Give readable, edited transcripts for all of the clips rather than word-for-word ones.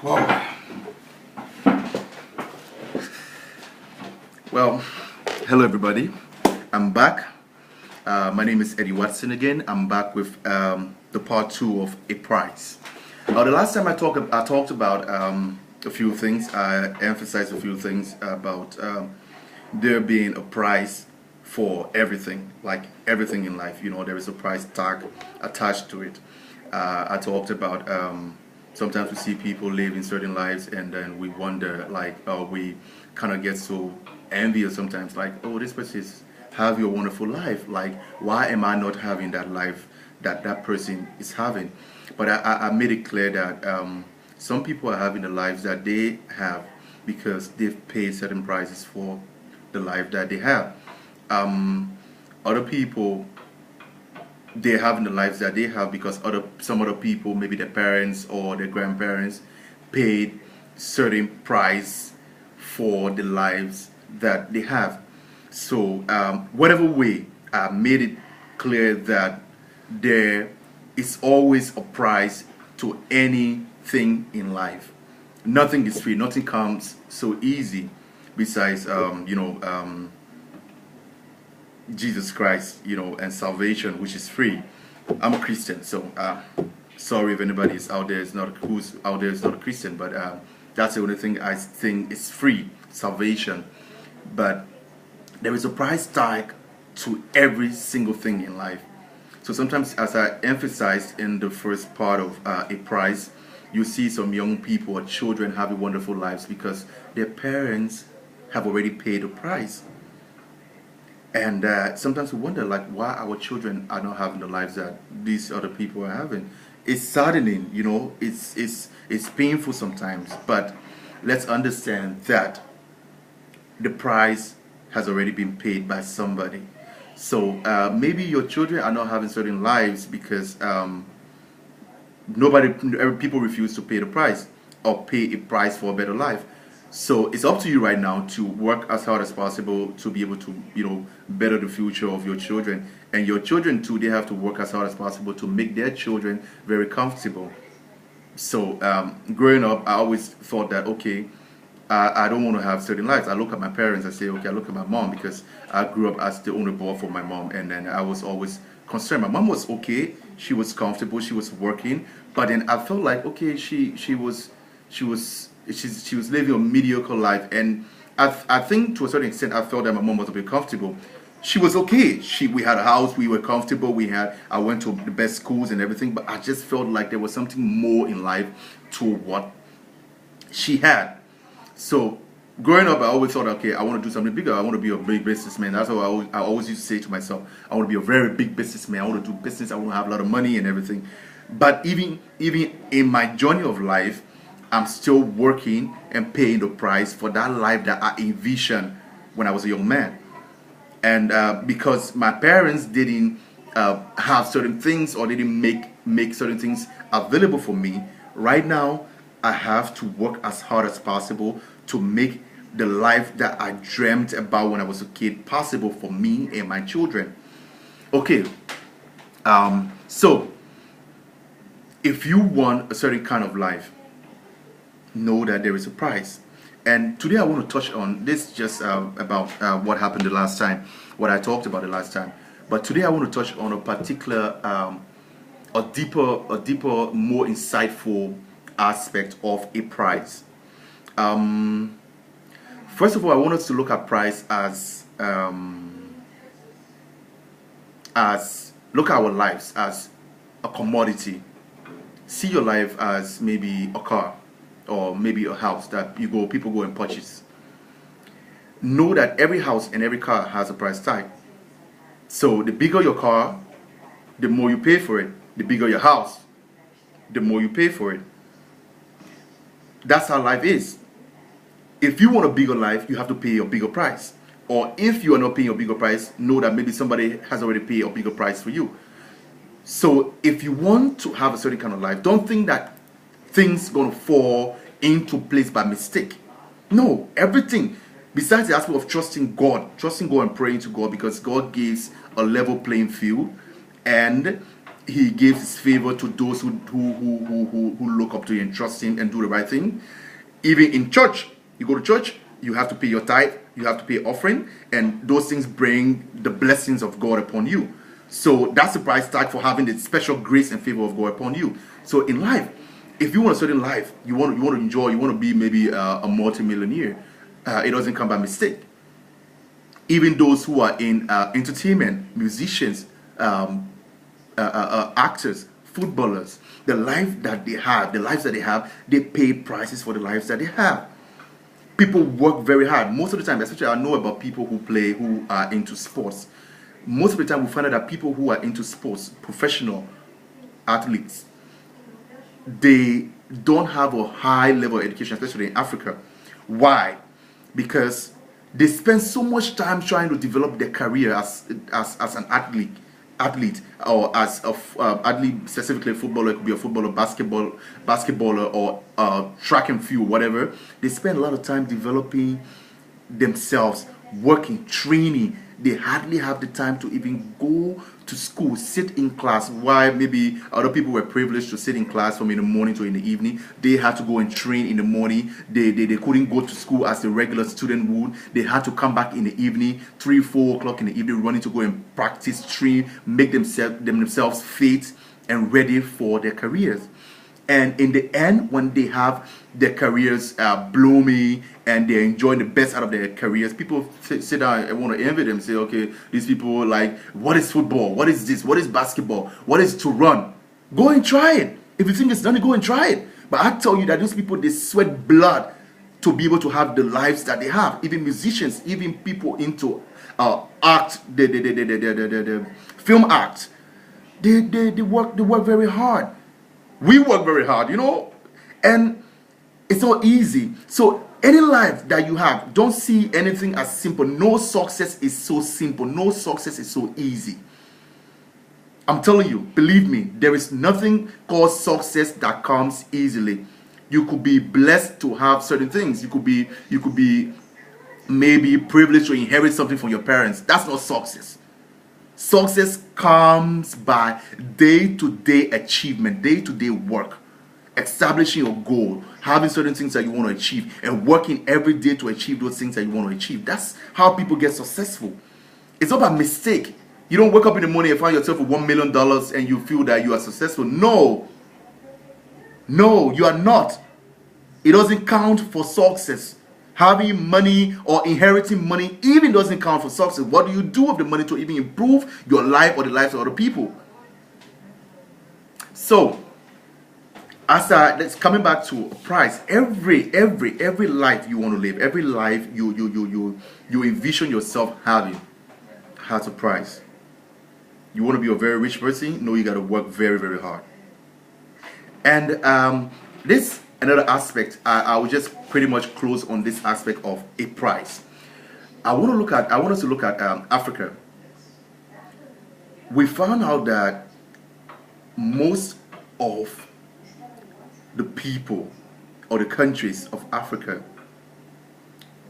Wow. Well, hello everybody. I'm back. My name is Eddie Watson again. I'm back with the part two of A Price. The last time I talked about a few things. I emphasized a few things about there being a price for everything, like everything in life. You know, there is a price tag attached to it. I talked about sometimes we see people living certain lives and then we wonder, like, we kind of get so envious sometimes, like, oh, this person is having a wonderful life. Like, why am I not having that life that that person is having? But I made it clear that some people are having the lives that they have because they've paid certain prices for the life that they have. Other people, they're having the lives that they have because some other people, maybe their parents or their grandparents, paid certain price for the lives that they have. So whatever way, I made it clear that there is always a price to anything in life. Nothing is free. Nothing comes so easy. Besides, Jesus Christ, and salvation, which is free. I'm a Christian, so sorry if anybody is out there is not who's out there is not a Christian, but that's the only thing I think is free, salvation. But there is a price tag to every single thing in life. So sometimes, as I emphasized in the first part of A Price, you see some young people or children having wonderful lives because their parents have already paid the price. And sometimes we wonder, like, why our children are not having the lives that these other people are having. It's saddening, it's painful sometimes. But let's understand that the price has already been paid by somebody. So maybe your children are not having certain lives because people refuse to pay the price or pay a price for a better life. So it's up to you right now to work as hard as possible to be able to, better the future of your children. And your children too, they have to work as hard as possible to make their children very comfortable. So growing up, I always thought that, okay, I don't want to have certain lives. I look at my parents, I say, okay, I look at my mom because I grew up as the only boy for my mom. And then I was always concerned. My mom was okay. She was comfortable. She was working. But then I felt like, okay, she was living a mediocre life, and I think to a certain extent I felt that my mom was a bit comfortable. She was okay. We had a house, we were comfortable, I went to the best schools and everything, but I just felt like there was something more in life to what she had. So growing up, I always thought, okay, I want to do something bigger. I want to be a big businessman. That's what I always used to say to myself. I want to be a very big businessman. I want to do business. I want to have a lot of money and everything. But even in my journey of life, I'm still working and paying the price for that life that I envisioned when I was a young man. And because my parents didn't have certain things or didn't make certain things available for me, right now I have to work as hard as possible to make the life that I dreamt about when I was a kid possible for me and my children. Okay, so if you want a certain kind of life, know that there is a price. And today I want to touch on this just about what happened the last time, what I talked about the last time. But today I want to touch on a particular, a deeper, more insightful aspect of a price. First of all, I want us to look at price as look at our lives as a commodity. See your life as maybe a car or maybe a house that people go and purchase. Know that every house and every car has a price tag. So the bigger your car, the more you pay for it. The bigger your house, the more you pay for it. That's how life is. If you want a bigger life, you have to pay a bigger price. Or if you are not paying a bigger price, know that maybe somebody has already paid a bigger price for you. So if you want to have a certain kind of life, don't think that things gonna fall into place by mistake. No, everything. Besides the aspect of trusting God and praying to God, because God gives a level playing field, and he gives his favor to those who look up to him and trust him and do the right thing. Even in church, you go to church, you have to pay your tithe, you have to pay offering, and those things bring the blessings of God upon you. So that's the price tag for having the special grace and favor of God upon you. So in life, if you want a certain life, you want to enjoy, you want to be maybe a multimillionaire, it doesn't come by mistake. Even those who are in entertainment, musicians, actors, footballers, the life that they have, the lives that they have, they pay prices for the lives that they have. People work very hard. Most of the time, especially I know about people who are into sports. Most of the time we find out that people who are into sports, professional athletes, they don't have a high level of education, especially in Africa. Why? Because they spend so much time trying to develop their career as an athlete, or as a athlete, specifically a footballer. It could be a footballer, basketballer, or track and field, whatever. They spend a lot of time developing themselves, working, training. They hardly have the time to even go to school, sit in class. While maybe other people were privileged to sit in class from in the morning to in the evening, they had to go and train in the morning. They couldn't go to school as a regular student would. They had to come back in the evening, 3, 4 o'clock in the evening, running to go and practice, train, make themselves fit and ready for their careers. And in the end, when they have their careers blooming and they're enjoying the best out of their careers, people sit down and want to envy them. Say, okay, these people, like, what is football? What is this? What is basketball? What is to run? Go and try it. If you think it's done, go and try it. But I tell you that those people, they sweat blood to be able to have the lives that they have. Even musicians, even people into art, the film art, they work very hard. We work very hard, and it's not easy. So any life that you have, don't see anything as simple. No success is so simple. No success is so easy. I'm telling you, believe me, there is nothing called success that comes easily. You could be blessed to have certain things. You could be maybe privileged to inherit something from your parents. That's not success. Success comes by day-to-day achievement, day-to-day work, establishing your goal, having certain things that you want to achieve, and working every day to achieve those things that you want to achieve. That's how people get successful. It's not by mistake. You don't wake up in the morning and find yourself with $1 million and you feel that you are successful. No, you are not. It doesn't count for success. Having money or inheriting money even doesn't count for success. What do you do with the money to even improve your life or the lives of other people? So, that's coming back to price. Every life you want to live, every life you envision yourself having, has a price. You want to be a very rich person? No, you got to work very, very hard. And this another aspect. I will just pretty much close on this aspect of a price. I want us to look at Africa. We found out that most of the people or the countries of Africa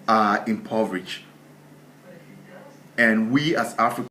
are impoverished, and we as Africans